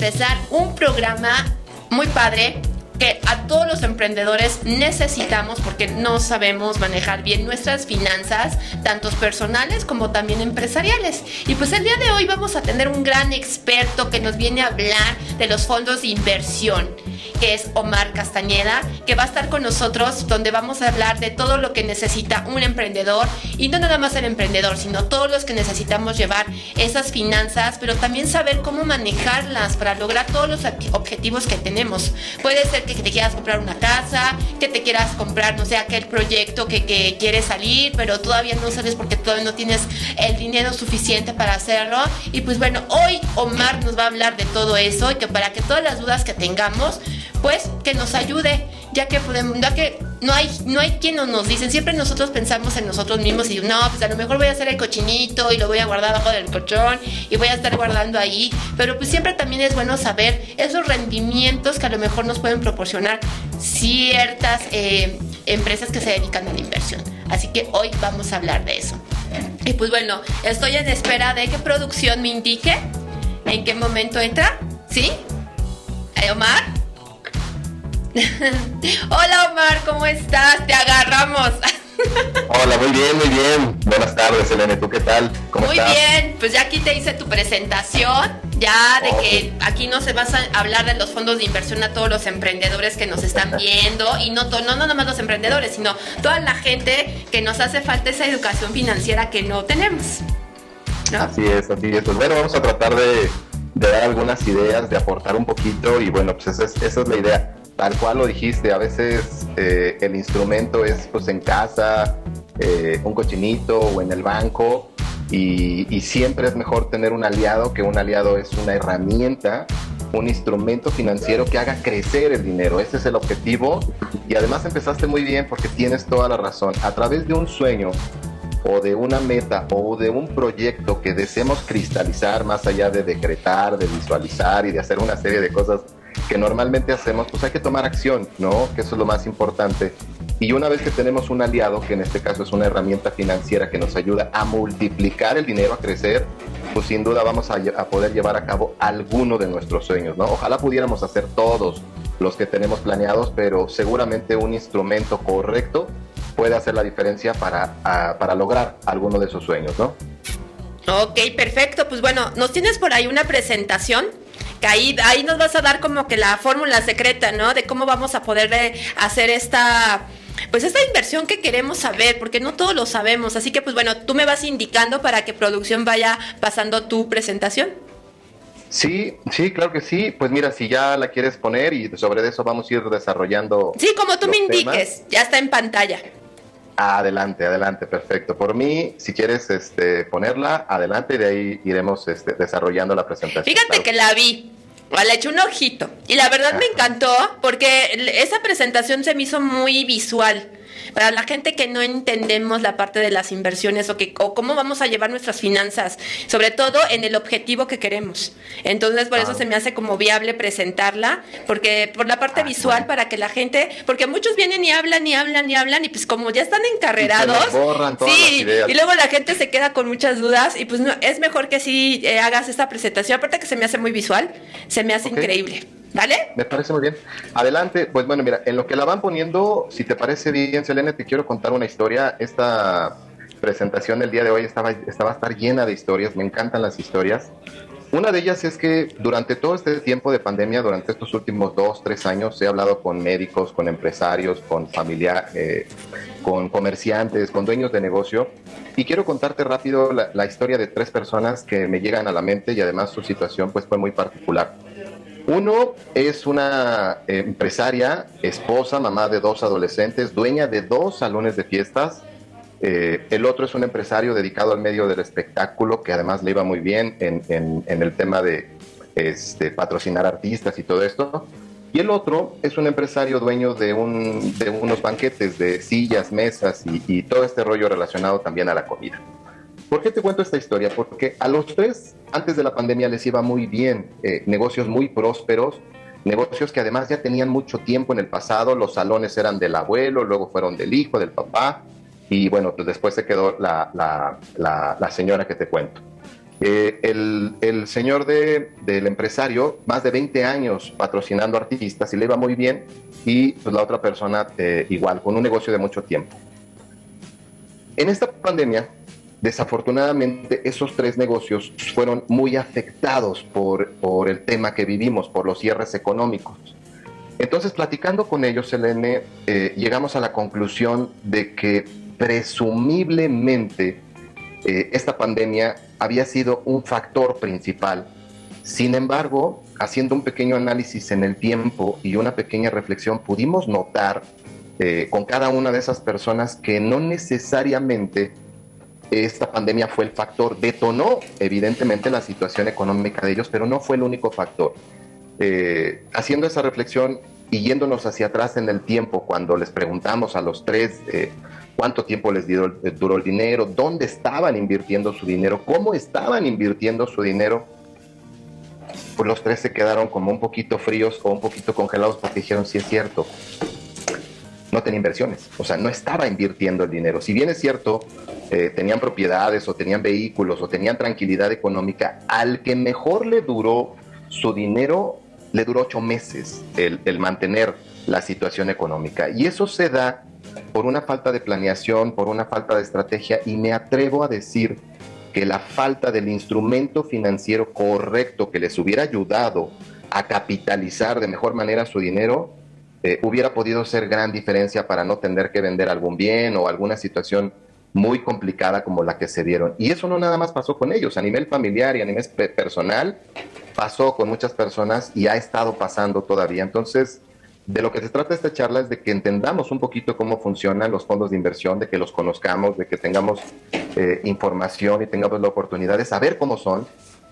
empezar un programa muy padre que a todos los emprendedores necesitamos porque no sabemos manejar bien nuestras finanzas, tanto personales como también empresariales. Y pues el día de hoy vamos a tener un gran experto que nos viene a hablar de los fondos de inversión, que es Omar Castañeda, que va a estar con nosotros, donde vamos a hablar de todo lo que necesita un emprendedor, y no nada más el emprendedor, sino todos los que necesitamos llevar esas finanzas, pero también saber cómo manejarlas para lograr todos los objetivos que tenemos. Puede ser que te quieras comprar una casa, que te quieras comprar, no sé, aquel proyecto que quieres salir, pero todavía no sabes porque todavía no tienes el dinero suficiente para hacerlo. Y pues bueno, hoy Omar nos va a hablar de todo eso, y que para que todas las dudas que tengamos, pues que nos ayude, ya que no hay quien nos dicen. Siempre nosotros pensamos en nosotros mismos y no, pues a lo mejor voy a hacer el cochinito y lo voy a guardar abajo del colchón y voy a estar guardando ahí, pero pues siempre también es bueno saber esos rendimientos que a lo mejor nos pueden proporcionar ciertas empresas que se dedican a la inversión. Así que hoy vamos a hablar de eso. Y pues bueno, estoy en espera de que producción me indique en qué momento entra. ¿Sí? ¿Omar? Hola Omar, ¿cómo estás? Te agarramos. Hola, muy bien. Buenas tardes, Selene, ¿tú qué tal? ¿Cómo muy estás? Muy bien, pues ya aquí te hice tu presentación, ya de que aquí no se vas a hablar de los fondos de inversión a todos los emprendedores que nos están viendo, y no nada más los emprendedores, sino toda la gente que nos hace falta esa educación financiera que no tenemos, ¿no? Así es. Pues bueno, vamos a tratar de dar algunas ideas, de aportar un poquito, y bueno, pues esa es la idea. Tal cual lo dijiste, a veces el instrumento es pues en casa, un cochinito o en el banco, y siempre es mejor tener un aliado, que un aliado es una herramienta, un instrumento financiero que haga crecer el dinero. Ese es el objetivo, y además empezaste muy bien porque tienes toda la razón. A través de un sueño o de una meta o de un proyecto que deseemos cristalizar, más allá de decretar, de visualizar y de hacer una serie de cosas que normalmente hacemos, pues hay que tomar acción, ¿no? Que eso es lo más importante. Y una vez que tenemos un aliado, que en este caso es una herramienta financiera que nos ayuda a multiplicar el dinero, a crecer, pues sin duda vamos a poder llevar a cabo alguno de nuestros sueños, ¿no? Ojalá pudiéramos hacer todos los que tenemos planeados, pero seguramente un instrumento correcto puede hacer la diferencia para lograr alguno de esos sueños, ¿no? Ok, perfecto. Pues bueno, nos tienes por ahí una presentación que ahí nos vas a dar como que la fórmula secreta, ¿no? De cómo vamos a poder hacer esta inversión que queremos saber, porque no todos lo sabemos. Así que pues bueno, tú me vas indicando para que producción vaya pasando tu presentación. Sí, claro que sí. Pues mira, si ya la quieres poner, y sobre eso vamos a ir desarrollando. Sí, como tú me indiques, temas. ya está en pantalla. Adelante, perfecto. Por mí, si quieres ponerla, adelante, y de ahí iremos desarrollando la presentación. Fíjate claro. Que la vi, le eché un ojito, y la verdad me encantó, porque esa presentación se me hizo muy visual. Para la gente que no entendemos la parte de las inversiones o cómo vamos a llevar nuestras finanzas, sobre todo en el objetivo que queremos. Entonces, por eso se me hace como viable presentarla, porque por la parte visual, para que la gente, porque muchos vienen y hablan, y pues como ya están encarrerados, y se les borran todas las ideas. Y luego la gente se queda con muchas dudas, y pues no, es mejor que sí hagas esta presentación, aparte que se me hace muy visual, se me hace increíble. ¿Vale? Me parece muy bien. Adelante. Pues bueno, mira, en lo que la van poniendo, si te parece bien, Selene, te quiero contar una historia. Esta presentación del día de hoy va a estar llena de historias. Me encantan las historias. Una de ellas es que durante todo este tiempo de pandemia, durante estos últimos 2-3 años, he hablado con médicos, con empresarios, con familiares, con comerciantes, con dueños de negocio. Y quiero contarte rápido la historia de 3 personas que me llegan a la mente, y además su situación pues fue muy particular. Uno es una empresaria, esposa, mamá de 2 adolescentes, dueña de 2 salones de fiestas. El otro es un empresario dedicado al medio del espectáculo, que además le iba muy bien en el tema de patrocinar artistas y todo esto. Y el otro es un empresario dueño de unos banquetes, de sillas, mesas y todo este rollo relacionado también a la comida. ¿Por qué te cuento esta historia? Porque a los 3, antes de la pandemia, les iba muy bien, negocios muy prósperos, negocios que además ya tenían mucho tiempo en el pasado. Los salones eran del abuelo, luego fueron del hijo, del papá, y bueno, pues después se quedó la señora que te cuento. El señor del empresario, más de 20 años patrocinando artistas y le iba muy bien, y pues la otra persona igual, con un negocio de mucho tiempo. En esta pandemia, desafortunadamente, esos tres negocios fueron muy afectados por el tema que vivimos, por los cierres económicos. Entonces, platicando con ellos, Selene, llegamos a la conclusión de que presumiblemente esta pandemia había sido un factor principal. Sin embargo, haciendo un pequeño análisis en el tiempo y una pequeña reflexión, pudimos notar con cada una de esas personas que no necesariamente esta pandemia fue el factor. Detonó evidentemente la situación económica de ellos, pero no fue el único factor. Haciendo esa reflexión y yéndonos hacia atrás en el tiempo, cuando les preguntamos a los tres cuánto tiempo les duró el dinero, dónde estaban invirtiendo su dinero, cómo estaban invirtiendo su dinero, pues los tres se quedaron como un poquito fríos o un poquito congelados, porque dijeron, sí es cierto, no tenía inversiones, o sea, no estaba invirtiendo el dinero. Si bien es cierto, tenían propiedades o tenían vehículos o tenían tranquilidad económica, al que mejor le duró su dinero, le duró 8 meses el mantener la situación económica. Y eso se da por una falta de planeación, por una falta de estrategia, y me atrevo a decir que la falta del instrumento financiero correcto que les hubiera ayudado a capitalizar de mejor manera su dinero, hubiera podido ser gran diferencia para no tener que vender algún bien o alguna situación muy complicada como la que se dieron. Y eso no nada más pasó con ellos, a nivel familiar y a nivel personal, pasó con muchas personas y ha estado pasando todavía. Entonces, de lo que se trata esta charla es de que entendamos un poquito cómo funcionan los fondos de inversión, de que los conozcamos, de que tengamos información y tengamos la oportunidad de saber cómo son,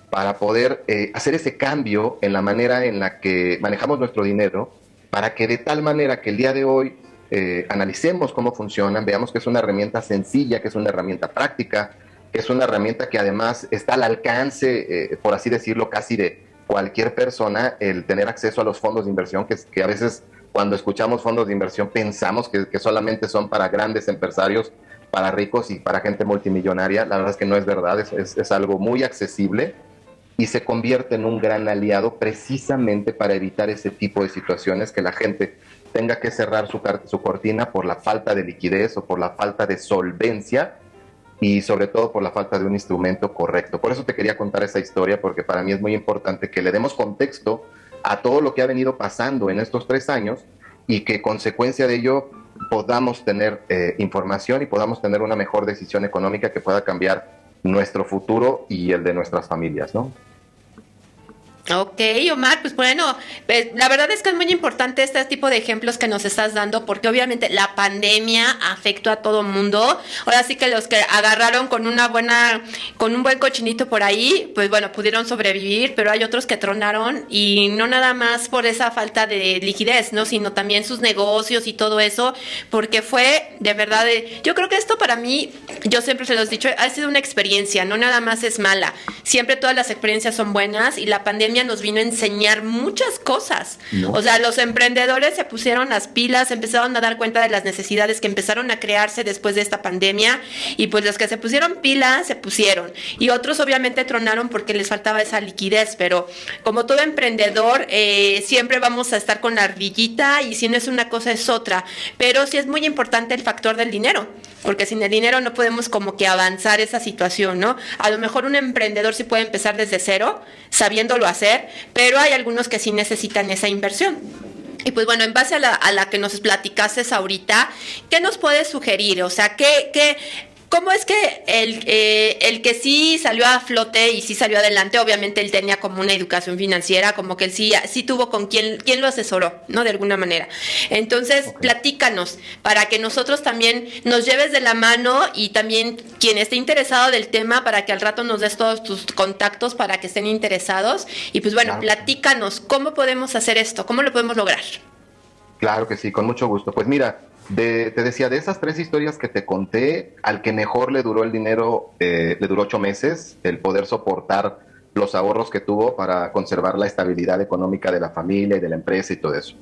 para poder hacer ese cambio en la manera en la que manejamos nuestro dinero, para que de tal manera que el día de hoy analicemos cómo funcionan, veamos que es una herramienta sencilla, que es una herramienta práctica, que es una herramienta que además está al alcance, por así decirlo, casi de cualquier persona, el tener acceso a los fondos de inversión, que a veces cuando escuchamos fondos de inversión pensamos que solamente son para grandes empresarios, para ricos y para gente multimillonaria. La verdad es que no es verdad, es algo muy accesible y se convierte en un gran aliado precisamente para evitar ese tipo de situaciones, que la gente tenga que cerrar su cortina por la falta de liquidez o por la falta de solvencia, y sobre todo por la falta de un instrumento correcto. Por eso te quería contar esa historia, porque para mí es muy importante que le demos contexto a todo lo que ha venido pasando en estos 3 años, y que consecuencia de ello podamos tener información y podamos tener una mejor decisión económica que pueda cambiar nuestro futuro y el de nuestras familias, ¿no? Ok, Omar, pues bueno, la verdad es que es muy importante este tipo de ejemplos que nos estás dando, porque obviamente la pandemia afectó a todo mundo. Ahora sí que los que agarraron con un buen cochinito por ahí, pues bueno, pudieron sobrevivir, pero hay otros que tronaron, y no nada más por esa falta de liquidez, ¿no? Sino también sus negocios y todo eso, porque fue de verdad, yo creo que esto para mí, yo siempre se los he dicho, ha sido una experiencia, no nada más es mala. Siempre todas las experiencias son buenas, y la pandemia nos vino a enseñar muchas cosas. No. O sea, los emprendedores se pusieron las pilas, empezaron a dar cuenta de las necesidades que empezaron a crearse después de esta pandemia, y pues los que se pusieron pilas se pusieron, y otros obviamente tronaron porque les faltaba esa liquidez. Pero como todo emprendedor, siempre vamos a estar con la ardillita, y si no es una cosa es otra, pero sí es muy importante el factor del dinero, porque sin el dinero no podemos como que avanzar esa situación, ¿no? A lo mejor un emprendedor sí puede empezar desde cero, sabiéndolo hacer, pero hay algunos que sí necesitan esa inversión. Y pues bueno, en base a la que nos platicaste ahorita, ¿qué nos puedes sugerir? O sea, ¿cómo es que el que sí salió a flote y sí salió adelante? Obviamente él tenía como una educación financiera, como que él sí tuvo con quien lo asesoró, ¿no? De alguna manera. Entonces, okay, platícanos, para que nosotros también nos lleves de la mano, y también quien esté interesado del tema, para que al rato nos des todos tus contactos para que estén interesados. Y pues bueno, claro, platícanos, ¿cómo podemos hacer esto? ¿Cómo lo podemos lograr? Claro que sí, con mucho gusto. Pues mira, te decía, de esas 3 historias que te conté, al que mejor le duró el dinero, le duró 8 meses, el poder soportar los ahorros que tuvo para conservar la estabilidad económica de la familia y de la empresa y todo eso.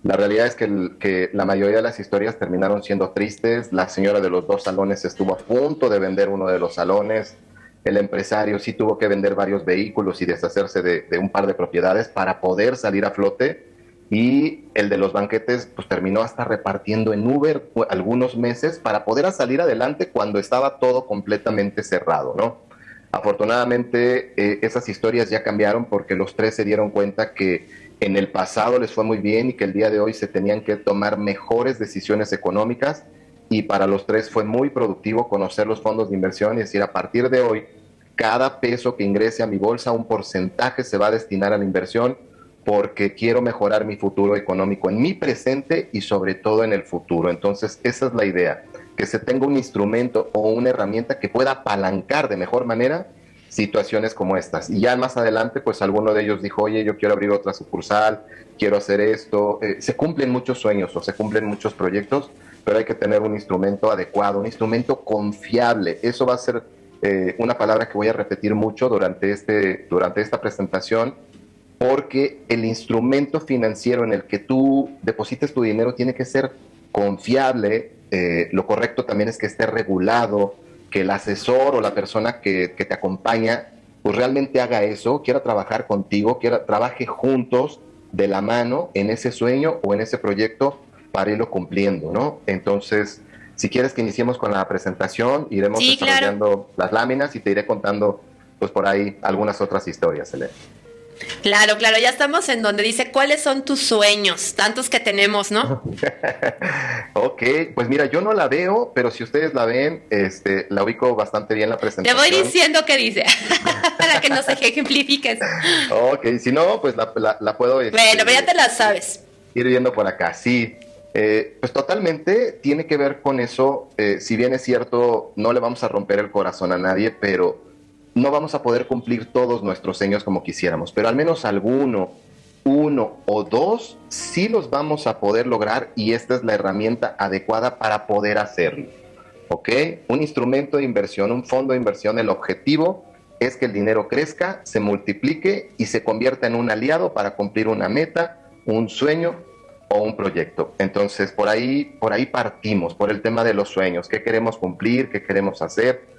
La realidad es que la mayoría de las historias terminaron siendo tristes. La señora de los 2 salones estuvo a punto de vender uno de los salones. El empresario sí tuvo que vender varios vehículos y deshacerse de un par de propiedades para poder salir a flote. Y el de los banquetes, pues terminó hasta repartiendo en Uber algunos meses para poder salir adelante cuando estaba todo completamente cerrado, ¿no? Afortunadamente, esas historias ya cambiaron porque los tres se dieron cuenta que en el pasado les fue muy bien y que el día de hoy se tenían que tomar mejores decisiones económicas, y para los tres fue muy productivo conocer los fondos de inversión y decir, a partir de hoy, cada peso que ingrese a mi bolsa, un porcentaje se va a destinar a la inversión porque quiero mejorar mi futuro económico en mi presente y sobre todo en el futuro. Entonces, esa es la idea, que se tenga un instrumento o una herramienta que pueda apalancar de mejor manera situaciones como estas. Y ya más adelante, pues alguno de ellos dijo, oye, yo quiero abrir otra sucursal, quiero hacer esto. Se cumplen muchos sueños o se cumplen muchos proyectos, pero hay que tener un instrumento adecuado, un instrumento confiable. Eso va a ser una palabra que voy a repetir mucho durante esta presentación, porque el instrumento financiero en el que tú deposites tu dinero tiene que ser confiable. Lo correcto también es que esté regulado, que el asesor o la persona que te acompaña pues realmente haga eso, quiera trabajar contigo, trabaje juntos de la mano en ese sueño o en ese proyecto para irlo cumpliendo, ¿no? Entonces, si quieres que iniciemos con la presentación, iremos desarrollando las láminas y te iré contando pues por ahí algunas otras historias, Elena. Claro, ya estamos en donde dice cuáles son tus sueños, tantos que tenemos, ¿no? Ok, pues mira, yo no la veo, pero si ustedes la ven, la ubico bastante bien la presentación. Te voy diciendo qué dice, para que nos ejemplifiques. Ok, si no, pues la puedo... Bueno, pero ya te la sabes. Ir viendo por acá, sí. Pues totalmente tiene que ver con eso. Si bien es cierto, no le vamos a romper el corazón a nadie, pero no vamos a poder cumplir todos nuestros sueños como quisiéramos, pero al menos uno o dos, sí los vamos a poder lograr, y esta es la herramienta adecuada para poder hacerlo, ¿ok? Un instrumento de inversión, un fondo de inversión, el objetivo es que el dinero crezca, se multiplique y se convierta en un aliado para cumplir una meta, un sueño o un proyecto. Entonces, por ahí partimos, por el tema de los sueños, qué queremos cumplir, qué queremos hacer.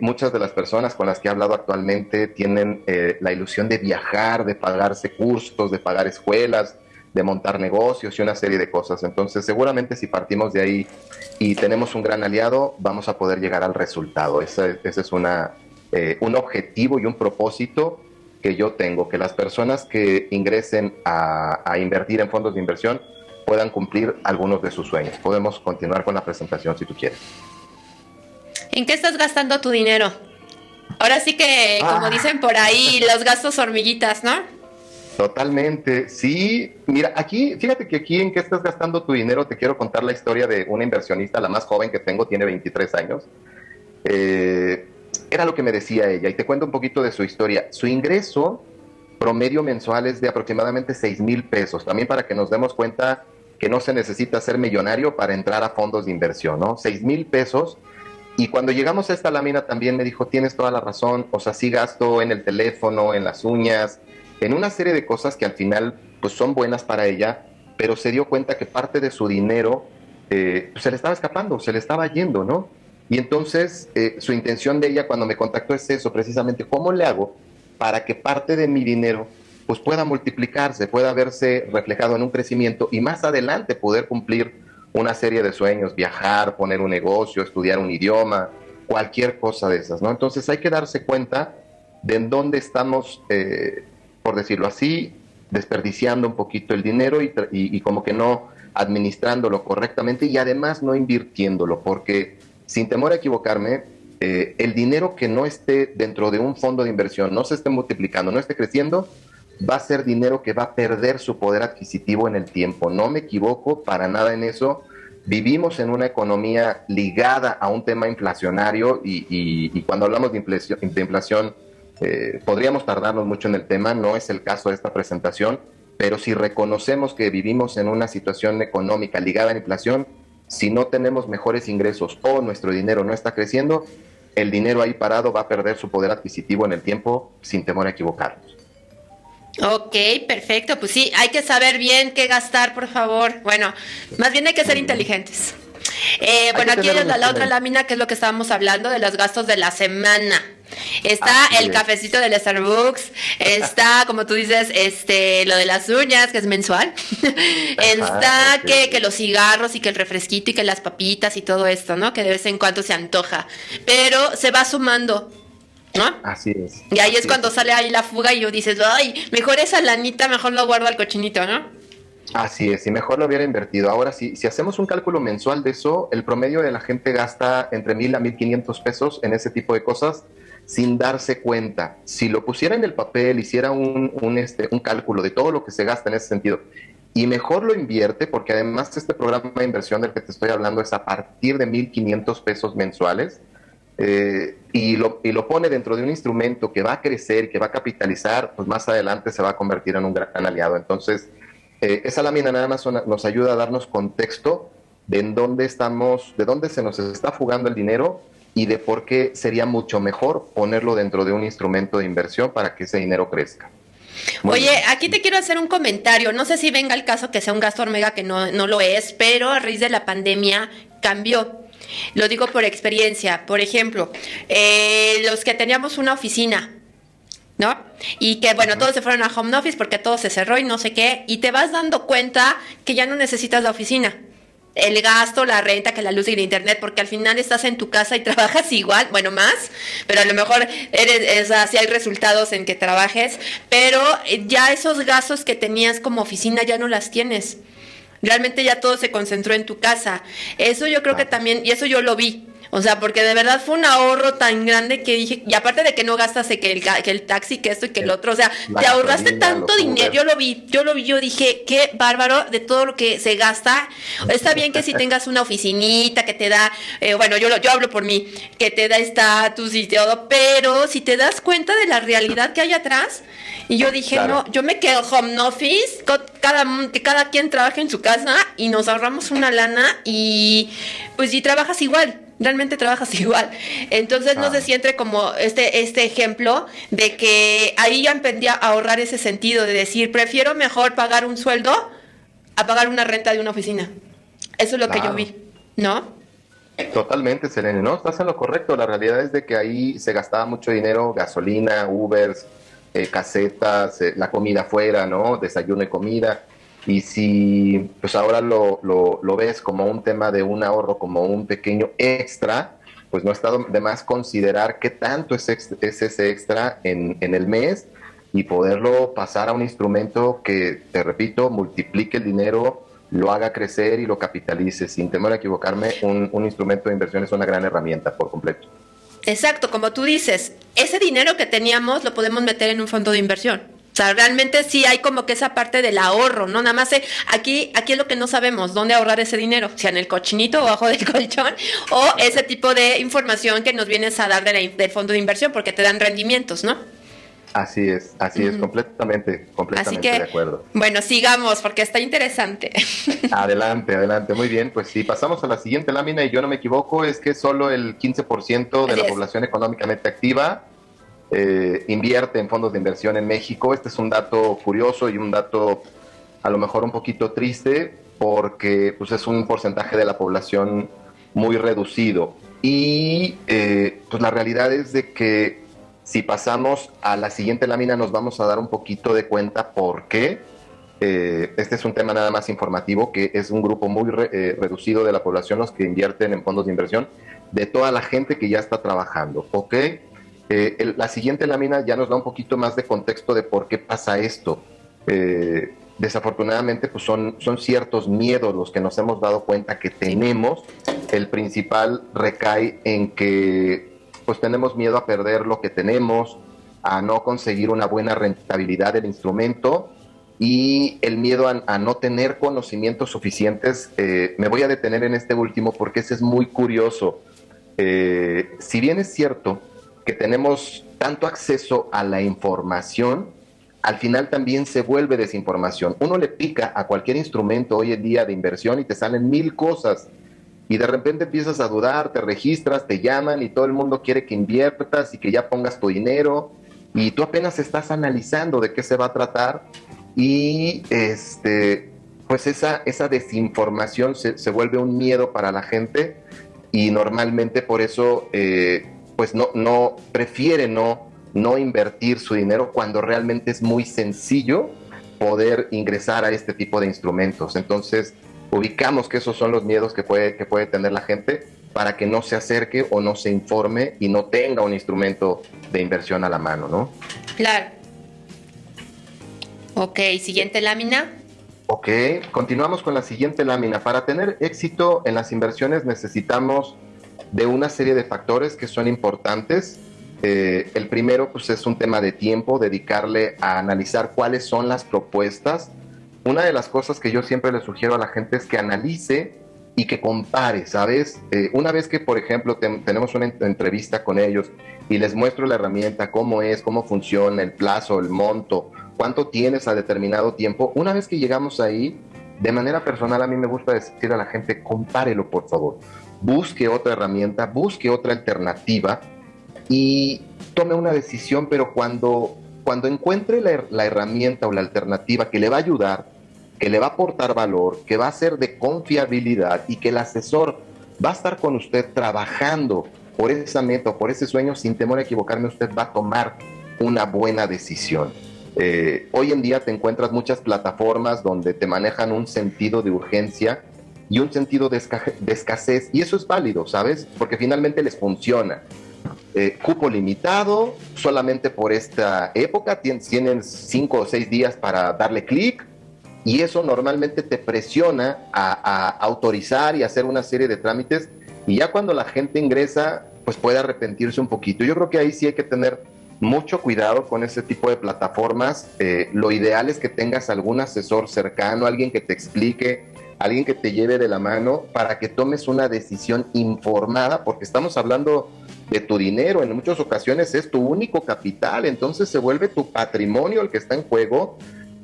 Muchas de las personas con las que he hablado actualmente tienen la ilusión de viajar, de pagarse cursos, de pagar escuelas, de montar negocios y una serie de cosas. Entonces, seguramente si partimos de ahí y tenemos un gran aliado, vamos a poder llegar al resultado. Ese es un objetivo y un propósito que yo tengo, que las personas que ingresen a invertir en fondos de inversión puedan cumplir algunos de sus sueños. Podemos continuar con la presentación si tú quieres. ¿En qué estás gastando tu dinero? Ahora sí que, como dicen por ahí, los gastos hormiguitas, ¿no? Totalmente, sí. Mira, fíjate que aquí en qué estás gastando tu dinero, te quiero contar la historia de una inversionista, la más joven que tengo, tiene 23 años. Era lo que me decía ella, y te cuento un poquito de su historia. Su ingreso promedio mensual es de aproximadamente 6,000 pesos, también para que nos demos cuenta que no se necesita ser millonario para entrar a fondos de inversión, ¿no? 6,000 pesos. Y cuando llegamos a esta lámina también me dijo, tienes toda la razón, o sea, sí gasto en el teléfono, en las uñas, en una serie de cosas que al final pues son buenas para ella, pero se dio cuenta que parte de su dinero pues, se le estaba escapando, se le estaba yendo, ¿no? Y entonces su intención de ella cuando me contactó es eso, precisamente, ¿cómo le hago para que parte de mi dinero pues pueda multiplicarse, pueda verse reflejado en un crecimiento y más adelante poder cumplir una serie de sueños, viajar, poner un negocio, estudiar un idioma, cualquier cosa de esas, ¿no? Entonces hay que darse cuenta de en dónde estamos, por decirlo así, desperdiciando un poquito el dinero y como que no administrándolo correctamente y además no invirtiéndolo, porque sin temor a equivocarme, el dinero que no esté dentro de un fondo de inversión, no se esté multiplicando, no esté creciendo, va a ser dinero que va a perder su poder adquisitivo en el tiempo. No me equivoco para nada en eso. Vivimos en una economía ligada a un tema inflacionario y cuando hablamos de inflación podríamos tardarnos mucho en el tema, no es el caso de esta presentación, pero si reconocemos que vivimos en una situación económica ligada a la inflación, si no tenemos mejores ingresos o nuestro dinero no está creciendo, el dinero ahí parado va a perder su poder adquisitivo en el tiempo sin temor a equivocarnos. Ok, perfecto. Pues sí, hay que saber bien qué gastar, por favor. Bueno, más bien hay que ser inteligentes. Bueno, aquí tener es un la otra instrumento. lámina, que es lo que estábamos hablando de los gastos de la semana. Está Así el es. cafecito del Starbucks, está, como tú dices, lo de las uñas, que es mensual. Ajá, Está ok, que ok. los cigarros y que el refresquito y que las papitas y todo esto, ¿no? Que de vez en cuando se antoja. Pero se va sumando, ¿no? Así es, Y ahí es así es, cuando así sale es. ahí la fuga y yo dices, ay, mejor esa lanita, mejor lo guardo al cochinito, ¿no? Así es, y mejor lo hubiera invertido. Ahora sí, si hacemos un cálculo mensual de eso, el promedio de la gente gasta entre 1,000 a 1,500 pesos en ese tipo de cosas sin darse cuenta. Si lo pusiera en el papel, hiciera un cálculo de todo lo que se gasta en ese sentido, y mejor lo invierte, porque además este programa de inversión del que te estoy hablando es a partir de 1,500 pesos mensuales, y lo pone dentro de un instrumento que va a crecer, que va a capitalizar, pues más adelante se va a convertir en un gran aliado. Entonces, esa lámina nada más nos ayuda a darnos contexto de en dónde estamos, de dónde se nos está fugando el dinero y de por qué sería mucho mejor ponerlo dentro de un instrumento de inversión para que ese dinero crezca. Muy Oye, bien. aquí te quiero hacer un comentario. No sé si venga el caso que sea un gasto hormiga, que no lo es, pero a raíz de la pandemia cambió. Lo digo por experiencia. Por ejemplo, los que teníamos una oficina, ¿no? Y que, bueno, Ujú. todos se fueron a home office porque todo se cerró y no sé qué, y te vas dando cuenta que ya no necesitas la oficina. El gasto, la renta, que la luz y el internet, porque al final estás en tu casa y trabajas igual, bueno, más, pero a lo mejor así hay resultados en que trabajes, pero ya esos gastos que tenías como oficina ya no las tienes. Realmente ya todo se concentró en tu casa. Eso yo creo que Claro. también, y eso yo lo vi. O sea, porque de verdad fue un ahorro tan grande que dije, y aparte de que no gastas de que el taxi, que esto y que el otro, o sea, La te ahorraste gasolina, tanto los dinero, Uber. yo dije, qué bárbaro de todo lo que se gasta. Está bien que si tengas una oficinita que te da, bueno, yo hablo por mí, que te da estatus y todo, pero si te das cuenta de la realidad que hay atrás, y yo dije, Claro. no, yo me quedo home office, que cada quien trabaje en su casa y nos ahorramos una lana y pues si trabajas igual. Realmente trabajas igual. Entonces no se Ah, siente como este ejemplo de que ahí ya aprendí a ahorrar ese sentido de decir, prefiero mejor pagar un sueldo a pagar una renta de una oficina. Eso es lo que yo claro. vi, ¿no? Totalmente, Selene. No, estás en lo correcto. La realidad es de que ahí se gastaba mucho dinero, gasolina, Ubers, casetas, la comida afuera, ¿no? Desayuno y comida. Y si pues ahora lo ves como un tema de un ahorro, como un pequeño extra, pues no está de más considerar qué tanto es ese extra en el mes y poderlo pasar a un instrumento que, te repito, multiplique el dinero, lo haga crecer y lo capitalice. Sin temor a equivocarme, un instrumento de inversión es una gran herramienta por completo. Exacto, como tú dices, ese dinero que teníamos lo podemos meter en un fondo de inversión. O sea, realmente sí hay como que esa parte del ahorro, ¿no? Nada más aquí es lo que no sabemos, dónde ahorrar ese dinero, si en el cochinito o bajo del colchón, o ese tipo de información que nos vienes a dar del fondo de inversión, porque te dan rendimientos, ¿no? Así es, completamente, Así completamente de que, acuerdo. bueno, sigamos, porque está interesante. Adelante, adelante, muy bien. Pues si pasamos a la siguiente lámina y yo no me equivoco, es que solo el 15% de Así la es. población económicamente activa invierte en fondos de inversión en México. Este es un dato curioso y un dato a lo mejor un poquito triste porque pues, es un porcentaje de la población muy reducido. Y pues la realidad es de que si pasamos a la siguiente lámina nos vamos a dar un poquito de cuenta por qué. Este es un tema nada más informativo, que es un grupo muy reducido de la población los que invierten en fondos de inversión, de toda la gente que ya está trabajando, ¿ok? La siguiente lámina ya nos da un poquito más de contexto de por qué pasa esto. Desafortunadamente, pues son ciertos miedos los que nos hemos dado cuenta que Sí. tenemos. El principal recae en que pues tenemos miedo a perder lo que tenemos, a no conseguir una buena rentabilidad del instrumento y el miedo a no tener conocimientos suficientes. Me voy a detener en este último porque ese es muy curioso. Si bien es cierto que tenemos tanto acceso a la información, al final también se vuelve desinformación. Uno le pica a cualquier instrumento hoy en día de inversión y te salen 1,000 cosas. Y de repente empiezas a dudar, te registras, te llaman y todo el mundo quiere que inviertas y que ya pongas tu dinero. Y tú apenas estás analizando de qué se va a tratar y pues esa desinformación se vuelve un miedo para la gente y normalmente por eso pues no prefiere no invertir su dinero cuando realmente es muy sencillo poder ingresar a este tipo de instrumentos. Entonces, ubicamos que esos son los miedos que puede tener la gente para que no se acerque o no se informe y no tenga un instrumento de inversión a la mano, ¿no? Claro. Ok, siguiente lámina. Ok, continuamos con la siguiente lámina. Para tener éxito en las inversiones necesitamos de una serie de factores que son importantes. El primero pues, es un tema de tiempo, dedicarle a analizar cuáles son las propuestas. Una de las cosas que yo siempre le sugiero a la gente es que analice y que compare, ¿sabes? Una vez que, por ejemplo, tenemos una entrevista con ellos y les muestro la herramienta, cómo es, cómo funciona, el plazo, el monto, cuánto tienes a determinado tiempo, una vez que llegamos ahí, de manera personal a mí me gusta decir a la gente, compárelo por favor, busque otra herramienta, busque otra alternativa y tome una decisión, pero cuando encuentre la herramienta o la alternativa que le va a ayudar, que le va a aportar valor, que va a ser de confiabilidad y que el asesor va a estar con usted trabajando por esa meta o por ese sueño, sin temor a equivocarme, usted va a tomar una buena decisión. Hoy en día te encuentras muchas plataformas donde te manejan un sentido de urgencia y un sentido de escasez, y eso es válido, ¿sabes? Porque finalmente les funciona. Cupo limitado, solamente por esta época, tienen 5 o 6 días para darle clic, y eso normalmente te presiona a autorizar y hacer una serie de trámites, y ya cuando la gente ingresa, pues puede arrepentirse un poquito. Yo creo que ahí sí hay que tener mucho cuidado con ese tipo de plataformas. Lo ideal es que tengas algún asesor cercano, alguien que te explique, alguien que te lleve de la mano para que tomes una decisión informada, porque estamos hablando de tu dinero, en muchas ocasiones es tu único capital, entonces se vuelve tu patrimonio el que está en juego.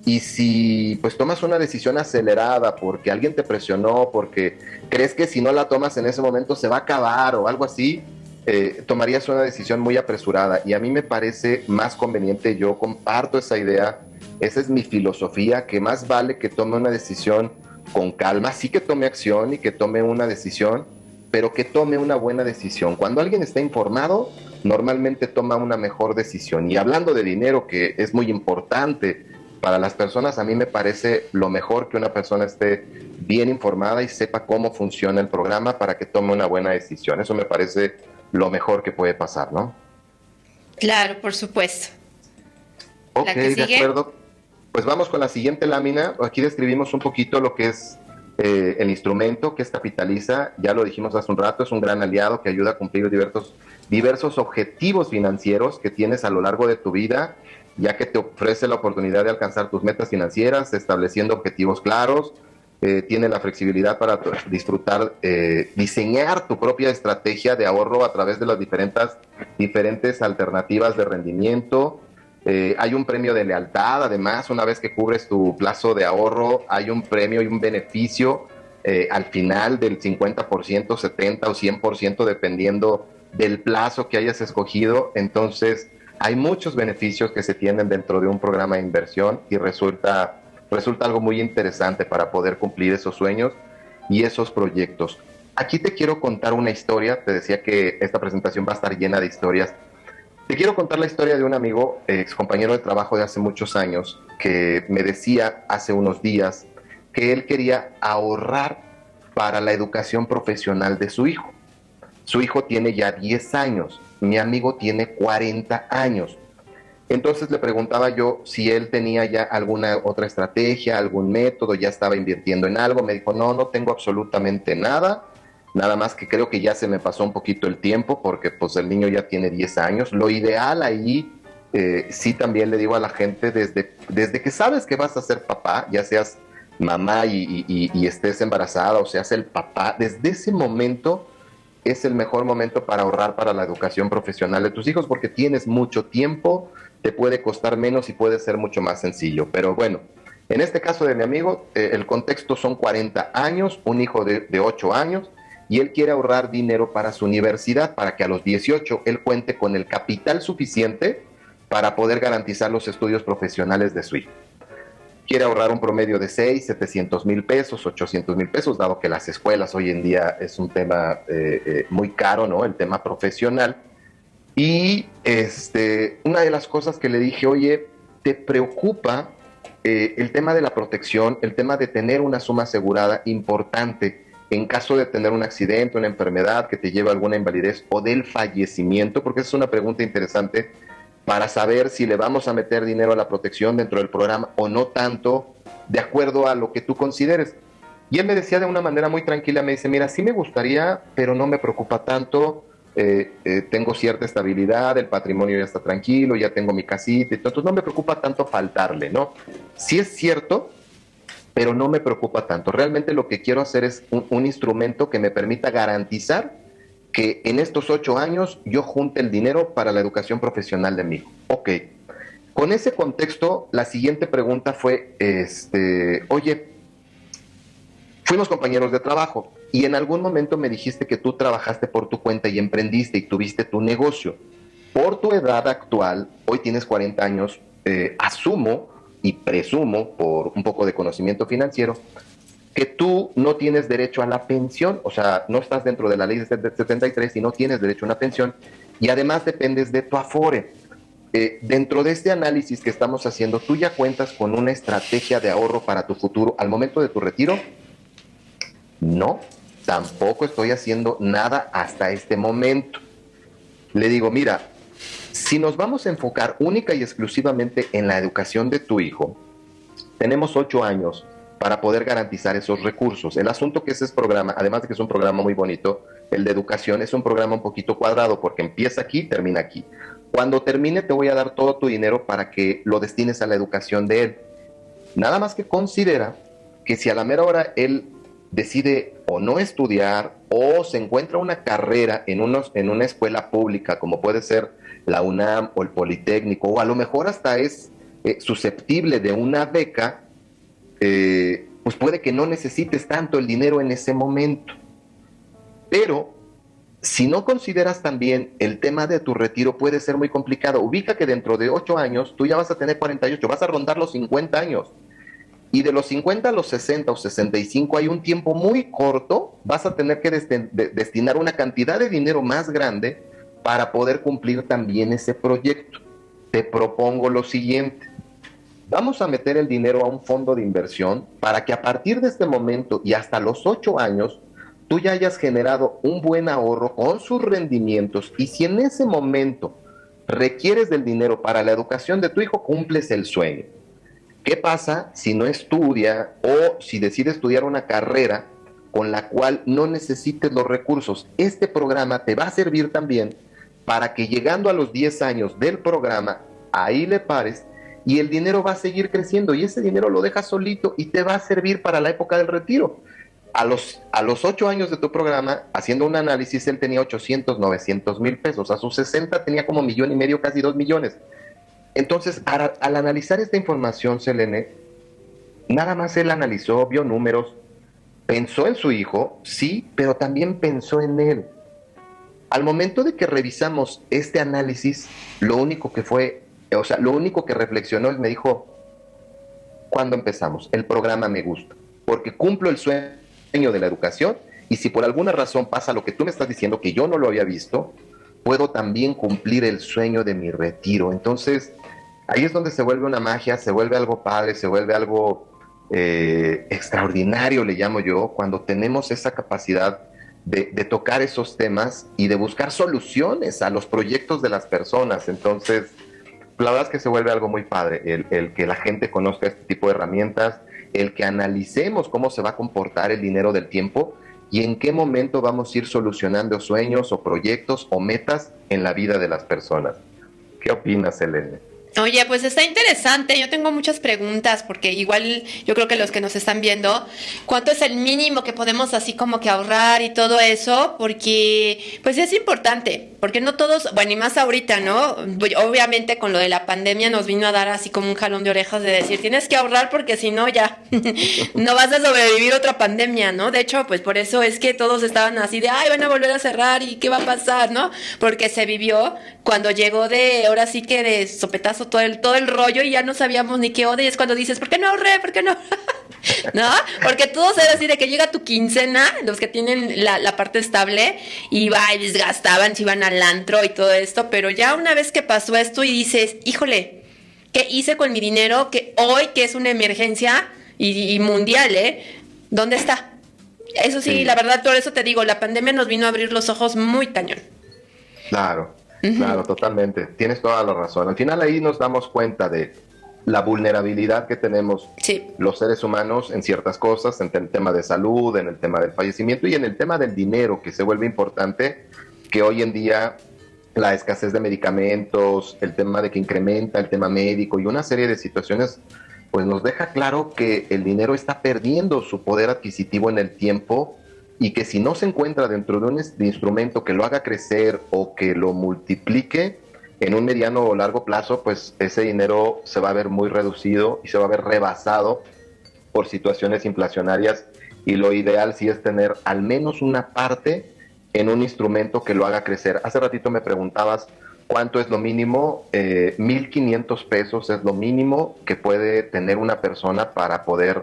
Y si pues tomas una decisión acelerada porque alguien te presionó, porque crees que si no la tomas en ese momento se va a acabar o algo así, tomarías una decisión muy apresurada. Y a mí me parece más conveniente, yo comparto esa idea, esa es mi filosofía, que más vale que tome una decisión con calma, sí que tome acción y que tome una decisión, pero que tome una buena decisión. Cuando alguien está informado, normalmente toma una mejor decisión. Y hablando de dinero, que es muy importante para las personas, a mí me parece lo mejor que una persona esté bien informada y sepa cómo funciona el programa para que tome una buena decisión. Eso me parece lo mejor que puede pasar, ¿no? Claro, por supuesto. Ok, ¿La que de sigue? acuerdo. Pues vamos con la siguiente lámina. Aquí describimos un poquito lo que es el instrumento, que es Capitaliza. Ya lo dijimos hace un rato, es un gran aliado que ayuda a cumplir diversos objetivos financieros que tienes a lo largo de tu vida, ya que te ofrece la oportunidad de alcanzar tus metas financieras, estableciendo objetivos claros. Tiene la flexibilidad para disfrutar, diseñar tu propia estrategia de ahorro a través de las diferentes alternativas de rendimiento. Hay un premio de lealtad, además, una vez que cubres tu plazo de ahorro, hay un premio y un beneficio al final del 50%, 70% o 100%, dependiendo del plazo que hayas escogido. Entonces, hay muchos beneficios que se tienen dentro de un programa de inversión y resulta algo muy interesante para poder cumplir esos sueños y esos proyectos. Aquí te quiero contar una historia, te decía que esta presentación va a estar llena de historias. Te quiero contar la historia de un amigo, ex compañero de trabajo de hace muchos años, que me decía hace unos días que él quería ahorrar para la educación profesional de su hijo. Su hijo tiene ya 10 años, mi amigo tiene 40 años. Entonces le preguntaba yo si él tenía ya alguna otra estrategia, algún método, ya estaba invirtiendo en algo. Me dijo, no tengo absolutamente nada. Nada más que creo que ya se me pasó un poquito el tiempo porque pues el niño ya tiene 10 años. Lo ideal ahí, sí también le digo a la gente, desde que sabes que vas a ser papá, ya seas mamá y estés embarazada o seas el papá, desde ese momento es el mejor momento para ahorrar para la educación profesional de tus hijos porque tienes mucho tiempo, te puede costar menos y puede ser mucho más sencillo. Pero bueno, en este caso de mi amigo, el contexto son 40 años, un hijo de 8 años, y él quiere ahorrar dinero para su universidad, para que a los 18 él cuente con el capital suficiente para poder garantizar los estudios profesionales de su hijo. quiere ahorrar un promedio de 700,000 pesos, 800,000 pesos, dado que las escuelas hoy en día es un tema muy caro, ¿no? El tema profesional. Y una de las cosas que le dije, oye, ¿te preocupa el tema de la protección, el tema de tener una suma asegurada importante en caso de tener un accidente, una enfermedad que te lleve a alguna invalidez o del fallecimiento? Porque esa es una pregunta interesante para saber si le vamos a meter dinero a la protección dentro del programa o no tanto, de acuerdo a lo que tú consideres. Y él me decía de una manera muy tranquila, me dice, mira, sí me gustaría, pero no me preocupa tanto, tengo cierta estabilidad, el patrimonio ya está tranquilo, ya tengo mi casita, entonces no me preocupa tanto faltarle, ¿no? Sí es cierto, pero no me preocupa tanto. Realmente lo que quiero hacer es un instrumento que me permita garantizar que en estos 8 años yo junte el dinero para la educación profesional de mi hijo. Ok. Con ese contexto, la siguiente pregunta fue, oye, fuimos compañeros de trabajo y en algún momento me dijiste que tú trabajaste por tu cuenta y emprendiste y tuviste tu negocio. Por tu edad actual, hoy tienes 40 años, asumo y presumo, por un poco de conocimiento financiero, que tú no tienes derecho a la pensión, o sea, no estás dentro de la ley de 73 y no tienes derecho a una pensión, y además dependes de tu Afore. Dentro de este análisis que estamos haciendo, ¿tú ya cuentas con una estrategia de ahorro para tu futuro al momento de tu retiro? No, tampoco estoy haciendo nada hasta este momento. Le digo, mira, si nos vamos a enfocar única y exclusivamente en la educación de tu hijo, tenemos 8 años para poder garantizar esos recursos. El asunto que ese programa, además de que es un programa muy bonito, el de educación es un programa un poquito cuadrado porque empieza aquí, termina aquí. Cuando termine te voy a dar todo tu dinero para que lo destines a la educación de él. Nada más que considera que si a la mera hora él decide o no estudiar o se encuentra una carrera en una escuela pública como puede ser la UNAM o el Politécnico, o a lo mejor hasta es susceptible de una beca, pues puede que no necesites tanto el dinero en ese momento. Pero si no consideras también el tema de tu retiro, puede ser muy complicado. Ubica que dentro de 8 años tú ya vas a tener 48, vas a rondar los 50 años. Y de los 50 a los 60 o 65 hay un tiempo muy corto, vas a tener que destinar una cantidad de dinero más grande para poder cumplir también ese proyecto. Te propongo lo siguiente. Vamos a meter el dinero a un fondo de inversión para que a partir de este momento y hasta los 8 años, tú ya hayas generado un buen ahorro con sus rendimientos, y si en ese momento requieres del dinero para la educación de tu hijo, cumples el sueño. ¿Qué pasa si no estudia o si decide estudiar una carrera con la cual no necesites los recursos? Este programa te va a servir también para que llegando a los 10 años del programa, ahí le pares y el dinero va a seguir creciendo y ese dinero lo dejas solito y te va a servir para la época del retiro. A los 8 años de tu programa, haciendo un análisis, él tenía 800, 900,000 pesos. A sus 60 tenía como 1,5 millones, casi 2 millones. Entonces, al analizar esta información, Selene, nada más él analizó, vio números, pensó en su hijo, sí, pero también pensó en él. Al momento de que revisamos este análisis, lo único que reflexionó, él me dijo, ¿cuándo empezamos? El programa me gusta, porque cumplo el sueño de la educación, y si por alguna razón pasa lo que tú me estás diciendo, que yo no lo había visto, puedo también cumplir el sueño de mi retiro. Entonces, ahí es donde se vuelve una magia, se vuelve algo padre, se vuelve algo extraordinario, le llamo yo, cuando tenemos esa capacidad de tocar esos temas y de buscar soluciones a los proyectos de las personas. Entonces, la verdad es que se vuelve algo muy padre, el que la gente conozca este tipo de herramientas, el que analicemos cómo se va a comportar el dinero del tiempo y en qué momento vamos a ir solucionando sueños o proyectos o metas en la vida de las personas. ¿Qué opinas, Elena? Oye, pues está interesante. Yo tengo muchas preguntas porque igual yo creo que los que nos están viendo, ¿cuánto es el mínimo que podemos así como que ahorrar y todo eso? Porque pues es importante, porque no todos, bueno, y más ahorita, ¿no? Obviamente con lo de la pandemia nos vino a dar así como un jalón de orejas de decir, tienes que ahorrar porque si no ya no vas a sobrevivir otra pandemia, ¿no? De hecho, pues por eso es que todos estaban así de, ay, van a volver a cerrar y qué va a pasar, ¿no? Porque se vivió cuando llegó ahora sí que de sopetazo pasó todo el rollo y ya no sabíamos ni qué onda. Y es cuando dices, ¿por qué no ahorré? ¿Por qué no? ¿No? Porque todos es así de que llega tu quincena, los que tienen la parte estable, y va, y les gastaban, se iban al antro y todo esto, pero ya una vez que pasó esto y dices, híjole, ¿qué hice con mi dinero? Que hoy, que es una emergencia y mundial, ¿dónde está? Eso sí, la verdad, por eso te digo, la pandemia nos vino a abrir los ojos muy cañón. Claro, claro, totalmente. Tienes toda la razón. Al final ahí nos damos cuenta de la vulnerabilidad que tenemos los seres humanos en ciertas cosas, en el tema de salud, en el tema del fallecimiento y en el tema del dinero, que se vuelve importante, que hoy en día la escasez de medicamentos, el tema de que incrementa el tema médico y una serie de situaciones, pues nos deja claro que el dinero está perdiendo su poder adquisitivo en el tiempo y que si no se encuentra dentro de un instrumento que lo haga crecer o que lo multiplique en un mediano o largo plazo, pues ese dinero se va a ver muy reducido y se va a ver rebasado por situaciones inflacionarias, y lo ideal sí es tener al menos una parte en un instrumento que lo haga crecer. Hace ratito me preguntabas cuánto es lo mínimo. 1,500 pesos es lo mínimo que puede tener una persona para poder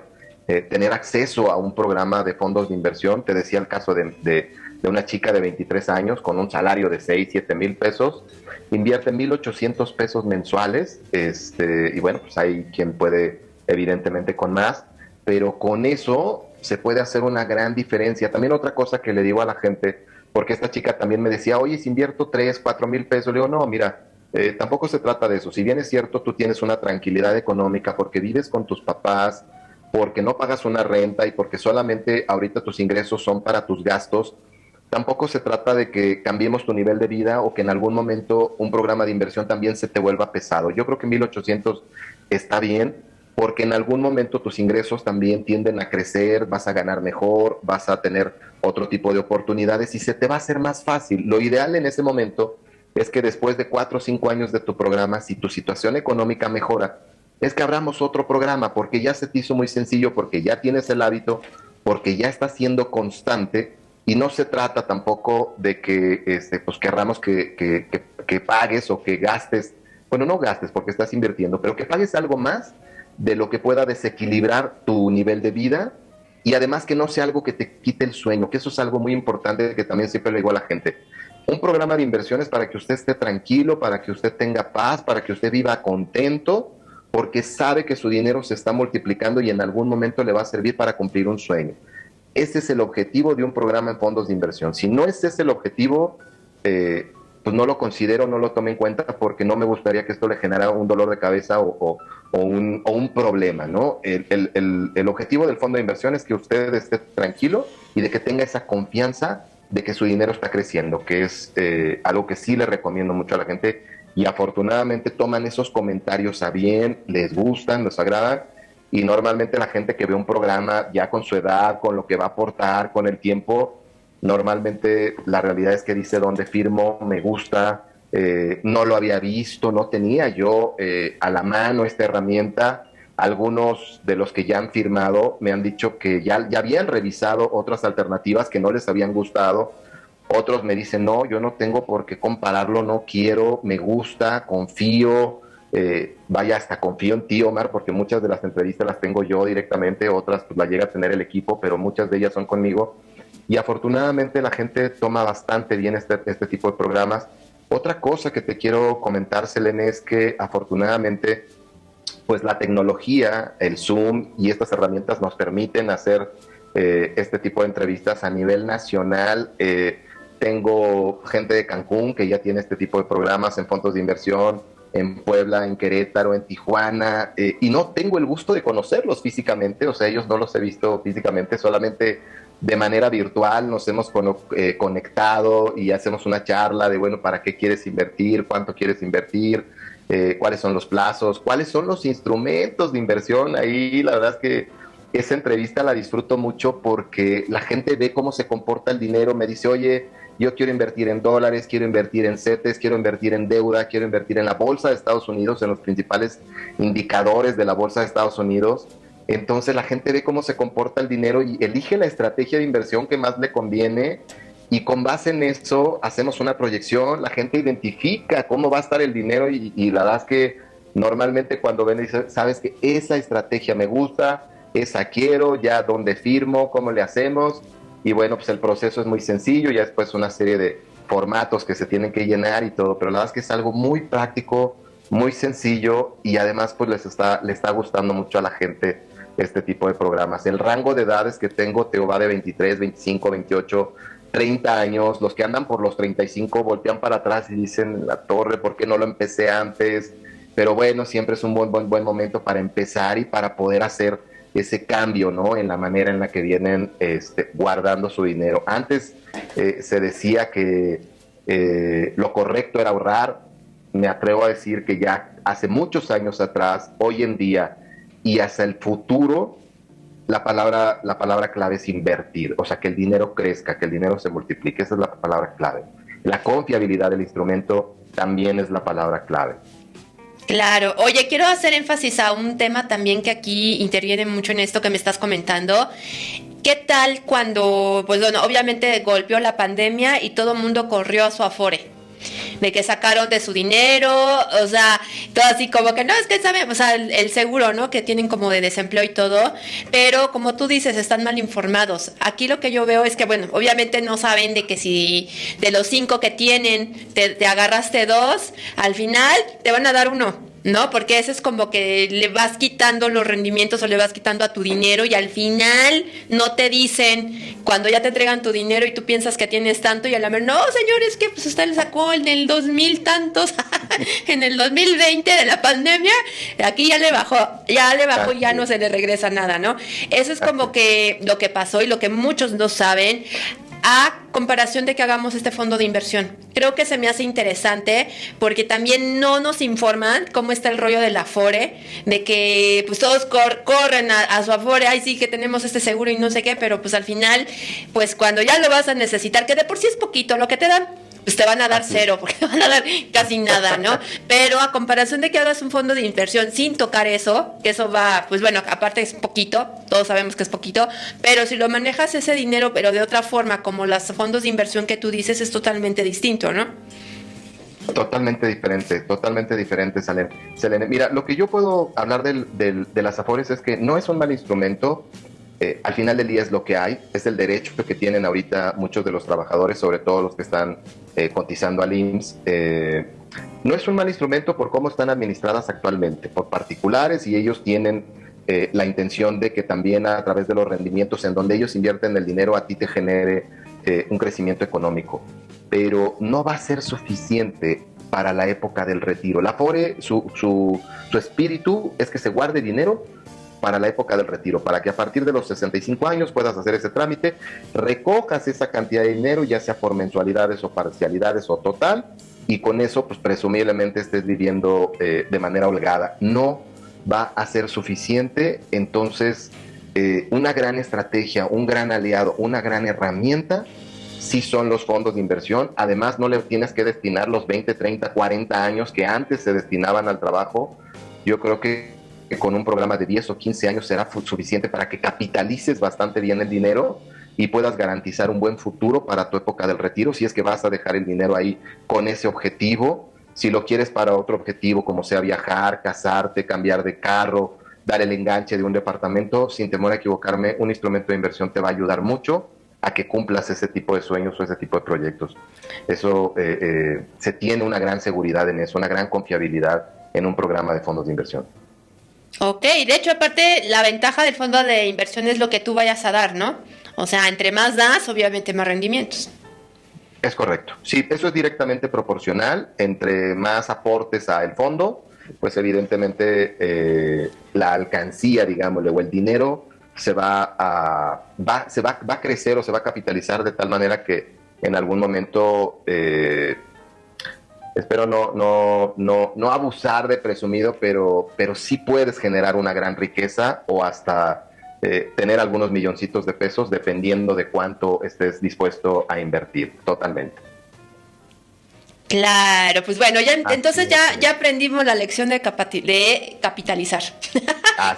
tener acceso a un programa de fondos de inversión. Te decía el caso de una chica de 23 años con un salario de 6, 7 mil pesos, invierte 1,800 pesos mensuales, y bueno, pues hay quien puede evidentemente con más, pero con eso se puede hacer una gran diferencia. También otra cosa que le digo a la gente, porque esta chica también me decía, oye, si invierto 3, 4 mil pesos, le digo, no, mira, tampoco se trata de eso. Si bien es cierto, tú tienes una tranquilidad económica porque vives con tus papás, porque no pagas una renta y porque solamente ahorita tus ingresos son para tus gastos, tampoco se trata de que cambiemos tu nivel de vida o que en algún momento un programa de inversión también se te vuelva pesado. Yo creo que 1,800 está bien, porque en algún momento tus ingresos también tienden a crecer, vas a ganar mejor, vas a tener otro tipo de oportunidades y se te va a hacer más fácil. Lo ideal en ese momento es que después de 4 o 5 años de tu programa, si tu situación económica mejora, es que abramos otro programa, porque ya se te hizo muy sencillo, porque ya tienes el hábito, porque ya estás siendo constante. Y no se trata tampoco de que pues querramos que pagues o que gastes, bueno, no gastes porque estás invirtiendo, pero que pagues algo más de lo que pueda desequilibrar tu nivel de vida, y además que no sea algo que te quite el sueño, que eso es algo muy importante que también siempre le digo a la gente. Un programa de inversiones para que usted esté tranquilo, para que usted tenga paz, para que usted viva contento, porque sabe que su dinero se está multiplicando y en algún momento le va a servir para cumplir un sueño. Ese es el objetivo de un programa en fondos de inversión. Si no es ese el objetivo, pues no lo considero, no lo tome en cuenta, porque no me gustaría que esto le generara un dolor de cabeza o un problema, ¿no? El objetivo del fondo de inversión es que usted esté tranquilo y de que tenga esa confianza de que su dinero está creciendo, que es algo que sí le recomiendo mucho a la gente, y afortunadamente toman esos comentarios a bien, les gustan, les agradan. Y normalmente la gente que ve un programa ya con su edad, con lo que va a aportar, con el tiempo, normalmente la realidad es que dice dónde firmo, me gusta, no lo había visto, no tenía yo a la mano esta herramienta. Algunos de los que ya han firmado me han dicho que ya habían revisado otras alternativas que no les habían gustado. Otros me dicen, no, yo no tengo por qué compararlo, no quiero, me gusta, confío. Vaya, hasta confío en ti, Omar, porque muchas de las entrevistas las tengo yo directamente, otras pues las llega a tener el equipo, pero muchas de ellas son conmigo, y afortunadamente la gente toma bastante bien este tipo de programas. Otra cosa que te quiero comentar, Selene, es que afortunadamente pues la tecnología, el Zoom y estas herramientas nos permiten hacer este tipo de entrevistas a nivel nacional. Tengo gente de Cancún que ya tiene este tipo de programas en fondos de inversión, en Puebla, en Querétaro, en Tijuana, y no tengo el gusto de conocerlos físicamente, o sea, ellos no los he visto físicamente, solamente de manera virtual nos hemos conectado y hacemos una charla de, bueno, ¿para qué quieres invertir? ¿Cuánto quieres invertir? ¿Cuáles son los plazos? ¿Cuáles son los instrumentos de inversión? Ahí la verdad es que esa entrevista la disfruto mucho porque la gente ve cómo se comporta el dinero, me dice, oye, yo quiero invertir en dólares, quiero invertir en CETES, quiero invertir en deuda, quiero invertir en la bolsa de Estados Unidos, en los principales indicadores de la bolsa de Estados Unidos. Entonces la gente ve cómo se comporta el dinero y elige la estrategia de inversión que más le conviene, y con base en eso hacemos una proyección, la gente identifica cómo va a estar el dinero y la verdad es que normalmente cuando ven dicen, sabes que esa estrategia me gusta, esa quiero, ya dónde firmo, cómo le hacemos, y bueno, pues el proceso es muy sencillo, ya después una serie de formatos que se tienen que llenar y todo, pero la verdad es que es algo muy práctico, muy sencillo, y además pues le está gustando mucho a la gente este tipo de programas. El rango de edades que tengo te va de 23, 25, 28, 30 años. Los que andan por los 35 voltean para atrás y dicen, la torre, ¿por qué no lo empecé antes? Pero bueno, siempre es un buen momento para empezar y para poder hacer ese cambio, ¿no? En la manera en la que vienen guardando su dinero. Antes se decía que lo correcto era ahorrar. Me atrevo a decir que ya hace muchos años atrás, hoy en día y hacia el futuro, la palabra clave es invertir, o sea, que el dinero crezca, que el dinero se multiplique, esa es la palabra clave. La confiabilidad del instrumento también es la palabra clave. Claro, oye, quiero hacer énfasis a un tema también que aquí interviene mucho en esto que me estás comentando. ¿Qué tal cuando, pues bueno, obviamente golpeó la pandemia y todo el mundo corrió a su Afore? De que sacaron de su dinero, o sea, todo así como que no, es que saben, o sea, el seguro, ¿no? Que tienen como de desempleo y todo, pero como tú dices, están mal informados. Aquí lo que yo veo es que, bueno, obviamente no saben de que si de los 5 que tienen te agarraste 2, al final te van a dar 1. ¿No? Porque eso es como que le vas quitando los rendimientos o le vas quitando a tu dinero y al final no te dicen cuando ya te entregan tu dinero y tú piensas que tienes tanto y a la mejor, no, señor, es que pues usted le sacó en el 2000 tantos, en el 2020 de la pandemia, aquí ya le bajó y ya no se le regresa nada, ¿no? Eso es como que lo que pasó y lo que muchos no saben, a comparación de que hagamos este fondo de inversión. Creo que se me hace interesante porque también no nos informan cómo está el rollo del Afore, de que pues todos corren a su Afore, ay sí que tenemos este seguro y no sé qué, pero pues al final, pues cuando ya lo vas a necesitar, que de por sí es poquito lo que te dan, pues te van a dar 0, porque te van a dar casi nada, ¿no? Pero a comparación de que hagas un fondo de inversión sin tocar eso, que eso va, pues bueno, aparte es poquito, todos sabemos que es poquito, pero si lo manejas ese dinero, pero de otra forma, como los fondos de inversión que tú dices, es totalmente distinto, ¿no? Totalmente diferente, Selene. Mira, lo que yo puedo hablar de las Afores es que no es un mal instrumento. Al final del día es lo que hay, es el derecho que tienen ahorita muchos de los trabajadores, sobre todo los que están cotizando al IMSS. No es un mal instrumento por cómo están administradas actualmente, por particulares, y ellos tienen la intención de que también a través de los rendimientos en donde ellos invierten el dinero a ti te genere un crecimiento económico. Pero no va a ser suficiente para la época del retiro. La Afore, su espíritu es que se guarde dinero para la época del retiro, para que a partir de los 65 años puedas hacer ese trámite, recojas esa cantidad de dinero, ya sea por mensualidades o parcialidades o total, y con eso, pues presumiblemente estés viviendo de manera holgada. No va a ser suficiente, entonces una gran estrategia, un gran aliado, una gran herramienta, sí son los fondos de inversión. Además, no le tienes que destinar los 20, 30, 40 años que antes se destinaban al trabajo. Yo creo que con un programa de 10 o 15 años será suficiente para que capitalices bastante bien el dinero y puedas garantizar un buen futuro para tu época del retiro, si es que vas a dejar el dinero ahí con ese objetivo. Si lo quieres para otro objetivo, como sea viajar, casarte, cambiar de carro, dar el enganche de un departamento, sin temor a equivocarme, un instrumento de inversión te va a ayudar mucho a que cumplas ese tipo de sueños o ese tipo de proyectos. Eso se tiene una gran seguridad en eso, una gran confiabilidad en un programa de fondos de inversión. Ok, de hecho, aparte, la ventaja del fondo de inversión es lo que tú vayas a dar, ¿no? O sea, entre más das, obviamente más rendimientos. Es correcto. Sí, eso es directamente proporcional. Entre más aportes al fondo, pues evidentemente la alcancía, digámosle, o el dinero va a crecer o se va a capitalizar de tal manera que en algún momento espero no abusar de presumido, pero sí puedes generar una gran riqueza o hasta tener algunos milloncitos de pesos dependiendo de cuánto estés dispuesto a invertir, totalmente. Claro, pues bueno, entonces ya aprendimos la lección de capitalizar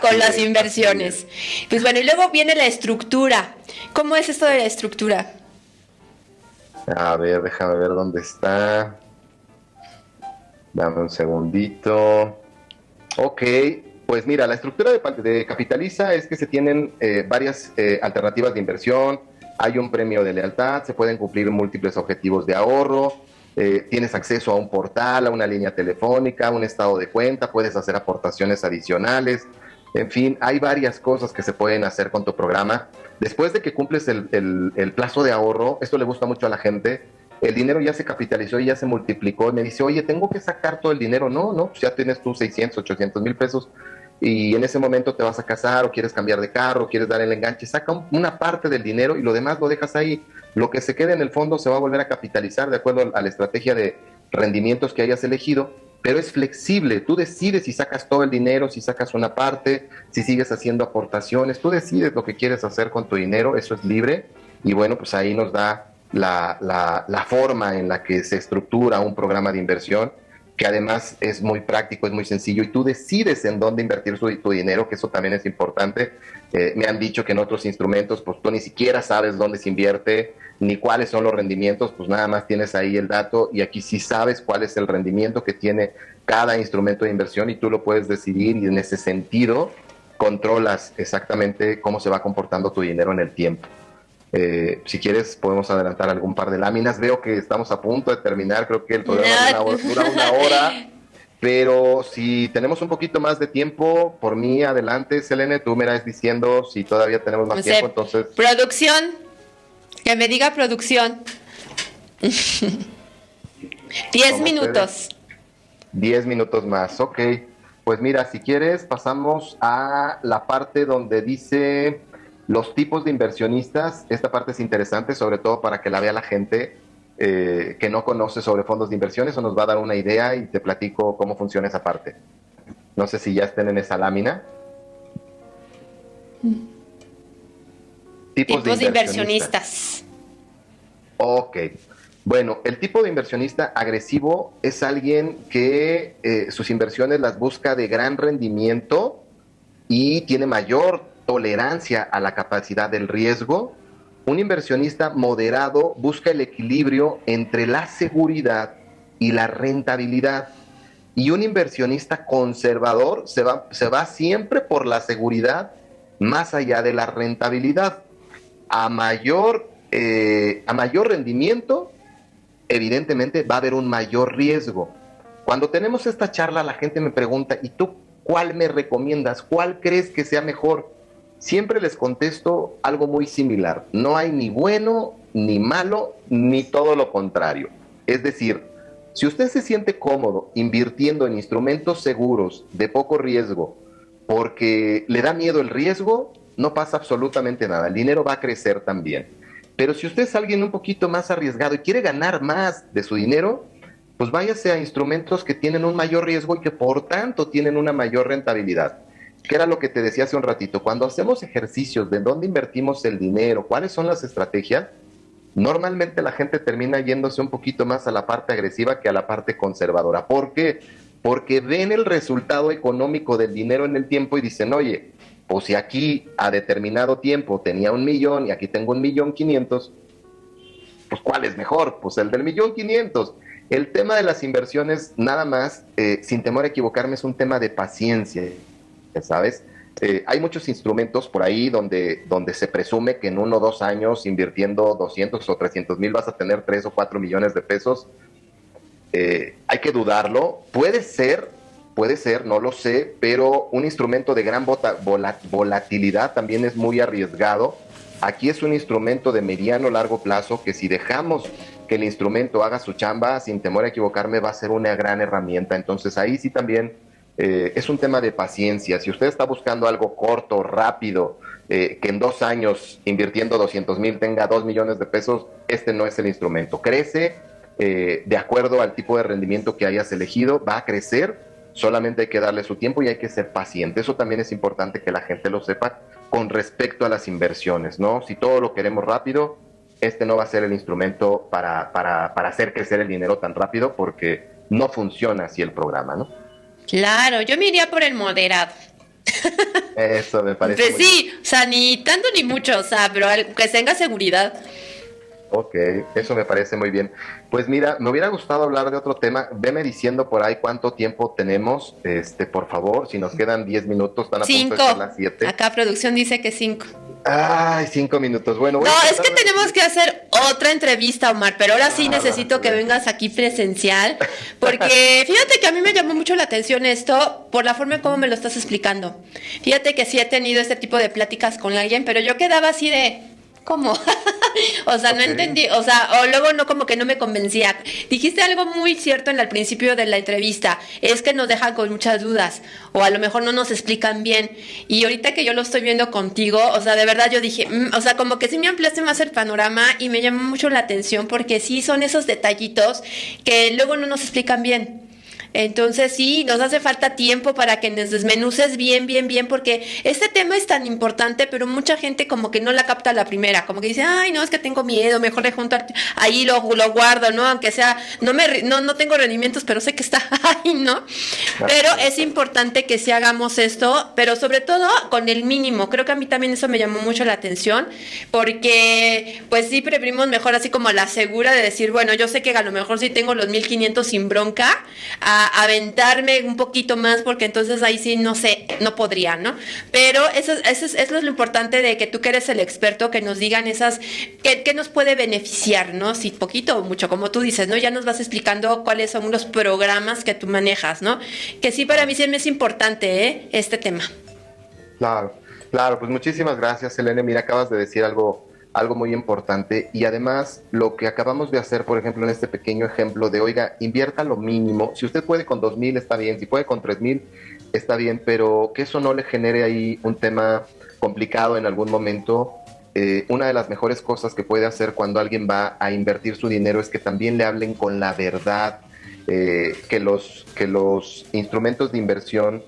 con las inversiones. Pues bueno, y luego viene la estructura. ¿Cómo es esto de la estructura? A ver, déjame ver dónde está. Dame un segundito. Ok, pues mira, la estructura de Capitaliza es que se tienen varias alternativas de inversión, hay un premio de lealtad, se pueden cumplir múltiples objetivos de ahorro, tienes acceso a un portal, a una línea telefónica, a un estado de cuenta, puedes hacer aportaciones adicionales, en fin, hay varias cosas que se pueden hacer con tu programa. Después de que cumples el plazo de ahorro, esto le gusta mucho a la gente, el dinero ya se capitalizó y ya se multiplicó. Y me dice, oye, tengo que sacar todo el dinero. No, no, pues ya tienes tú 600, 800 mil pesos y en ese momento te vas a casar o quieres cambiar de carro, quieres dar el enganche. Saca una parte del dinero y lo demás lo dejas ahí. Lo que se quede en el fondo se va a volver a capitalizar de acuerdo a la estrategia de rendimientos que hayas elegido, pero es flexible. Tú decides si sacas todo el dinero, si sacas una parte, si sigues haciendo aportaciones. Tú decides lo que quieres hacer con tu dinero, eso es libre. Y bueno, pues ahí nos da la forma en la que se estructura un programa de inversión, que además es muy práctico, es muy sencillo y tú decides en dónde invertir tu dinero, que eso también es importante. Me han dicho que en otros instrumentos, pues tú ni siquiera sabes dónde se invierte, ni cuáles son los rendimientos, pues nada más tienes ahí el dato y aquí sí sabes cuál es el rendimiento que tiene cada instrumento de inversión y tú lo puedes decidir y en ese sentido controlas exactamente cómo se va comportando tu dinero en el tiempo. Si quieres podemos adelantar algún par de láminas. Veo que estamos a punto de terminar, creo que el programa No. dura una hora, pero si tenemos un poquito más de tiempo, por mí adelante, Selene, tú me irás diciendo si todavía tenemos más No tiempo, sé, entonces... producción, que me diga producción. 10 minutos. 10 minutos más, ok. Pues mira, si quieres pasamos a la parte donde dice los tipos de inversionistas. Esta parte es interesante, sobre todo para que la vea la gente que no conoce sobre fondos de inversión. Eso nos va a dar una idea y te platico cómo funciona esa parte. No sé si ya estén en esa lámina. Tipos de inversionistas. Ok. Bueno, el tipo de inversionista agresivo es alguien que sus inversiones las busca de gran rendimiento y tiene mayor tolerancia a la capacidad del riesgo. Un inversionista moderado busca el equilibrio entre la seguridad y la rentabilidad. Y un inversionista conservador se va siempre por la seguridad más allá de la rentabilidad. A mayor rendimiento, evidentemente va a haber un mayor riesgo. Cuando tenemos esta charla, la gente me pregunta, ¿y tú cuál me recomiendas? ¿Cuál crees que sea mejor? Siempre les contesto algo muy similar. No hay ni bueno, ni malo, ni todo lo contrario. Es decir, si usted se siente cómodo invirtiendo en instrumentos seguros de poco riesgo porque le da miedo el riesgo, no pasa absolutamente nada. El dinero va a crecer también. Pero si usted es alguien un poquito más arriesgado y quiere ganar más de su dinero, pues váyase a instrumentos que tienen un mayor riesgo y que por tanto tienen una mayor rentabilidad. Que era lo que te decía hace un ratito. Cuando hacemos ejercicios de dónde invertimos el dinero, cuáles son las estrategias, normalmente la gente termina yéndose un poquito más a la parte agresiva que a la parte conservadora. ¿Por qué? Porque ven el resultado económico del dinero en el tiempo y dicen, oye, pues si aquí a determinado tiempo tenía 1 millón y aquí tengo 1.500.000, pues ¿cuál es mejor? Pues el del 1.500.000. El tema de las inversiones, nada más, sin temor a equivocarme, es un tema de paciencia, ¿sabes? Hay muchos instrumentos por ahí donde se presume que en 1 o 2 años invirtiendo 200 o 300 mil vas a tener 3 o 4 millones de pesos. Hay que dudarlo. Puede ser, no lo sé, pero un instrumento de gran volatilidad también es muy arriesgado. Aquí es un instrumento de mediano largo plazo que si dejamos que el instrumento haga su chamba, sin temor a equivocarme, va a ser una gran herramienta. Entonces ahí sí también es un tema de paciencia. Si usted está buscando algo corto, rápido, que en 2 años invirtiendo 200,000 tenga 2 millones de pesos, este no es el instrumento. Crece de acuerdo al tipo de rendimiento que hayas elegido, va a crecer, solamente hay que darle su tiempo y hay que ser paciente. Eso también es importante que la gente lo sepa con respecto a las inversiones, ¿no? Si todo lo queremos rápido, este no va a ser el instrumento para hacer crecer el dinero tan rápido porque no funciona así el programa, ¿no? Claro, yo me iría por el moderado. Eso me parece Pues muy sí, bien. o sea, ni tanto ni mucho, o sea, pero que tenga seguridad. Ok, eso me parece muy bien. Pues mira, me hubiera gustado hablar de otro tema. Veme diciendo por ahí cuánto tiempo tenemos, por favor, si nos quedan 10 minutos, están a punto de ser 5. las 7. Acá producción dice que 5. Ay, 5 minutos. Bueno, voy No, a es que tratar de tenemos decir- que hacer otra entrevista, Omar, pero ahora sí necesito que bueno. vengas aquí presencial, porque fíjate que a mí me llamó mucho la atención esto por la forma en cómo me lo estás explicando. Fíjate que sí he tenido este tipo de pláticas con alguien, pero yo quedaba así de, ¿cómo? O sea, no Ok. entendí, o sea, o luego no, como que no me convencía. Dijiste algo muy cierto al principio de la entrevista, es que nos dejan con muchas dudas, o a lo mejor no nos explican bien. Y ahorita que yo lo estoy viendo contigo, o sea, de verdad yo dije, o sea, como que sí me ampliaste más el panorama y me llamó mucho la atención porque sí son esos detallitos que luego no nos explican bien. Entonces sí, nos hace falta tiempo para que nos desmenuces bien, bien, bien, porque este tema es tan importante, pero mucha gente como que no la capta a la primera, como que dice, ay, no, es que tengo miedo, mejor le junto ahí lo guardo, ¿no? Aunque sea, no tengo rendimientos, pero sé que está ahí, ¿no? Pero es importante que sí hagamos esto, pero sobre todo con el mínimo. Creo que a mí también eso me llamó mucho la atención, porque pues sí preferimos mejor así como a la segura de decir, bueno, yo sé que a lo mejor sí tengo los 1500 sin bronca, a aventarme un poquito más, porque entonces ahí sí no sé, no podría, ¿no? Pero eso es lo importante de que tú que eres el experto, que nos digan esas, que nos puede beneficiar, ¿no? Si poquito o mucho, como tú dices, ¿no? Ya nos vas explicando cuáles son los programas que tú manejas, ¿no? Que sí, para mí sí me es importante, este tema. Claro, claro, pues muchísimas gracias, Selene. Mira, acabas de decir algo muy importante y además lo que acabamos de hacer, por ejemplo, en este pequeño ejemplo de, oiga, invierta lo mínimo. Si usted puede con 2,000 está bien, si puede con 3,000 está bien, pero que eso no le genere ahí un tema complicado en algún momento. Una de las mejores cosas que puede hacer cuando alguien va a invertir su dinero es que también le hablen con la verdad, que los instrumentos de inversión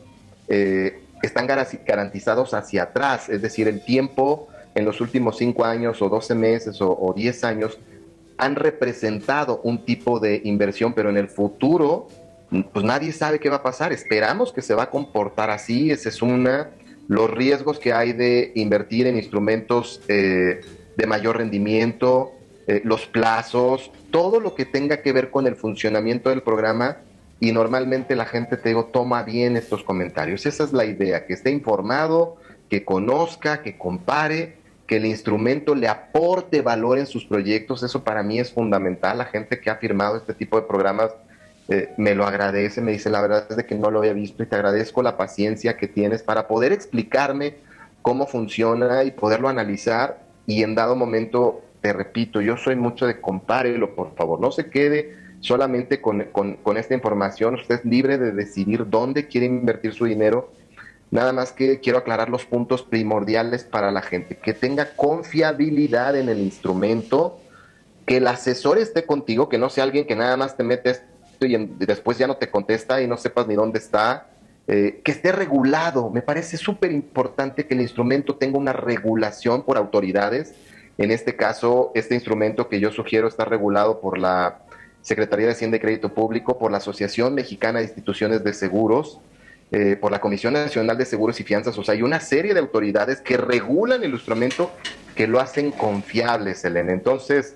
están garantizados hacia atrás, es decir, el tiempo en los últimos 5 años o 12 meses o 10 años han representado un tipo de inversión, pero en el futuro pues nadie sabe qué va a pasar. Esperamos que se va a comportar así, esa es una. Los riesgos que hay de invertir en instrumentos de mayor rendimiento, los plazos, todo lo que tenga que ver con el funcionamiento del programa, y normalmente la gente, te digo, toma bien estos comentarios. Esa es la idea, que esté informado, que conozca, que compare, que el instrumento le aporte valor en sus proyectos. Eso para mí es fundamental. La gente que ha firmado este tipo de programas me lo agradece, me dice, la verdad es de que no lo había visto y te agradezco la paciencia que tienes para poder explicarme cómo funciona y poderlo analizar, y en dado momento, te repito, yo soy mucho de compárelo, por favor, no se quede solamente con esta información. Usted es libre de decidir dónde quiere invertir su dinero. Nada más que quiero aclarar los puntos primordiales para la gente: que tenga confiabilidad en el instrumento, que el asesor esté contigo, que no sea alguien que nada más te metes y después ya no te contesta y no sepas ni dónde está, que esté regulado. Me parece súper importante que el instrumento tenga una regulación por autoridades. En este caso, este instrumento que yo sugiero está regulado por la Secretaría de Hacienda y Crédito Público, por la Asociación Mexicana de Instituciones de Seguros, por la Comisión Nacional de Seguros y Fianzas. O sea, hay una serie de autoridades que regulan el instrumento, que lo hacen confiable, Selene. Entonces,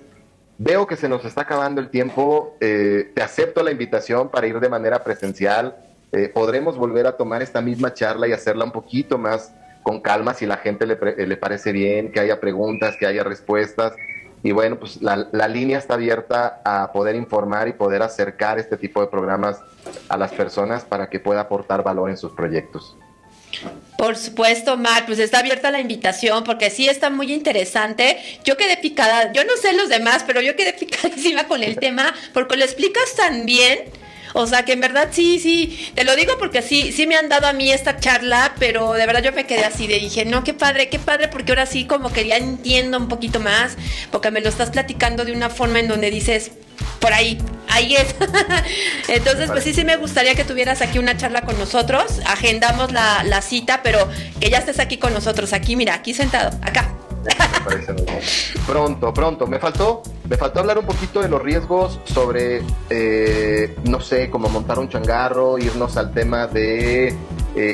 veo que se nos está acabando el tiempo. Te acepto la invitación para ir de manera presencial. Podremos volver a tomar esta misma charla y hacerla un poquito más con calma, si la gente le parece bien, que haya preguntas, que haya respuestas. Y bueno, pues la línea está abierta a poder informar y poder acercar este tipo de programas a las personas para que pueda aportar valor en sus proyectos. Por supuesto, Mar, pues está abierta la invitación porque sí está muy interesante. Yo quedé picada, yo no sé los demás, pero yo quedé picadísima con el tema porque lo explicas tan bien. O sea, que en verdad sí, te lo digo porque sí me han dado a mí esta charla, pero de verdad yo me quedé así, dije, no, qué padre, porque ahora sí como que ya entiendo un poquito más, porque me lo estás platicando de una forma en donde dices, por ahí es. Entonces, pues sí me gustaría que tuvieras aquí una charla con nosotros, agendamos la cita, pero que ya estés aquí con nosotros, aquí, mira, aquí sentado, acá. Me parece muy bien. Pronto. Me faltó hablar un poquito de los riesgos sobre, no sé, cómo montar un changarro, irnos al tema de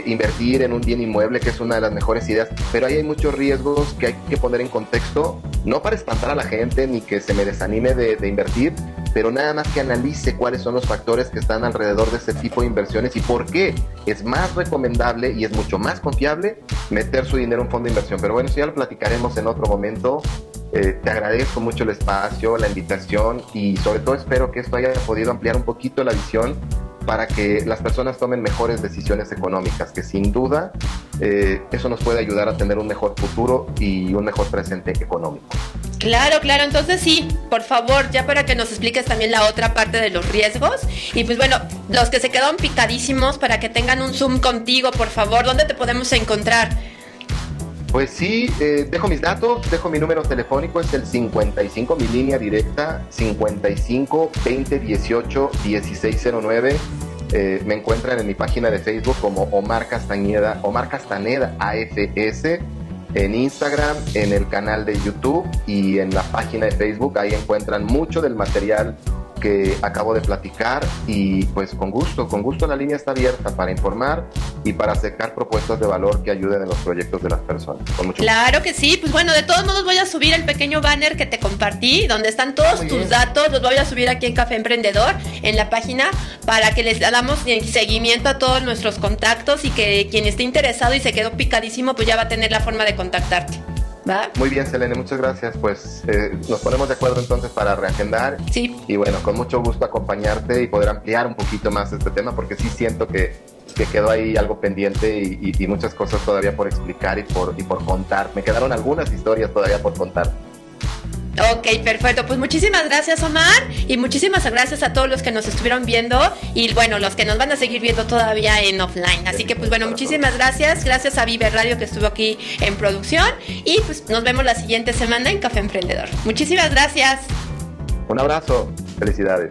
invertir en un bien inmueble, que es una de las mejores ideas, pero ahí hay muchos riesgos que hay que poner en contexto, no para espantar a la gente ni que se me desanime de invertir, pero nada más que analice cuáles son los factores que están alrededor de este tipo de inversiones y por qué es más recomendable y es mucho más confiable meter su dinero en un fondo de inversión. Pero bueno, eso ya lo platicaremos en otro momento. Te agradezco mucho el espacio, la invitación y sobre todo espero que esto haya podido ampliar un poquito la visión para que las personas tomen mejores decisiones económicas, que sin duda eso nos puede ayudar a tener un mejor futuro y un mejor presente económico. Claro, claro, entonces sí, por favor, ya para que nos expliques también la otra parte de los riesgos. Y pues bueno, los que se quedaron picadísimos, para que tengan un Zoom contigo, por favor, ¿dónde te podemos encontrar? Pues sí, dejo mis datos, dejo mi número telefónico, es el 55, mi línea directa, 55 20 18 1609. Me encuentran en mi página de Facebook como Omar Castañeda AFS, en Instagram, en el canal de YouTube y en la página de Facebook. Ahí encuentran mucho del material que acabo de platicar y pues con gusto la línea está abierta para informar y para acercar propuestas de valor que ayuden en los proyectos de las personas. Con mucho Claro que sí, pues bueno, de todos modos voy a subir el pequeño banner que te compartí, donde están todos tus datos, los voy a subir aquí en Café Emprendedor, en la página, para que les damos seguimiento a todos nuestros contactos y que quien esté interesado y se quedó picadísimo, pues ya va a tener la forma de contactarte. ¿Va? Muy bien, Selene, muchas gracias. Pues nos ponemos de acuerdo entonces para reagendar. Sí. Y bueno, con mucho gusto acompañarte y poder ampliar un poquito más este tema, porque sí siento que quedó ahí algo pendiente y muchas cosas todavía por explicar y por contar. Me quedaron algunas historias todavía por contar. Ok, perfecto. Pues muchísimas gracias, Omar, y muchísimas gracias a todos los que nos estuvieron viendo y bueno, los que nos van a seguir viendo todavía en offline. Así que pues bueno, muchísimas gracias. Gracias a Vive Radio que estuvo aquí en producción y pues nos vemos la siguiente semana en Café Emprendedor. Muchísimas gracias. Un abrazo. Felicidades.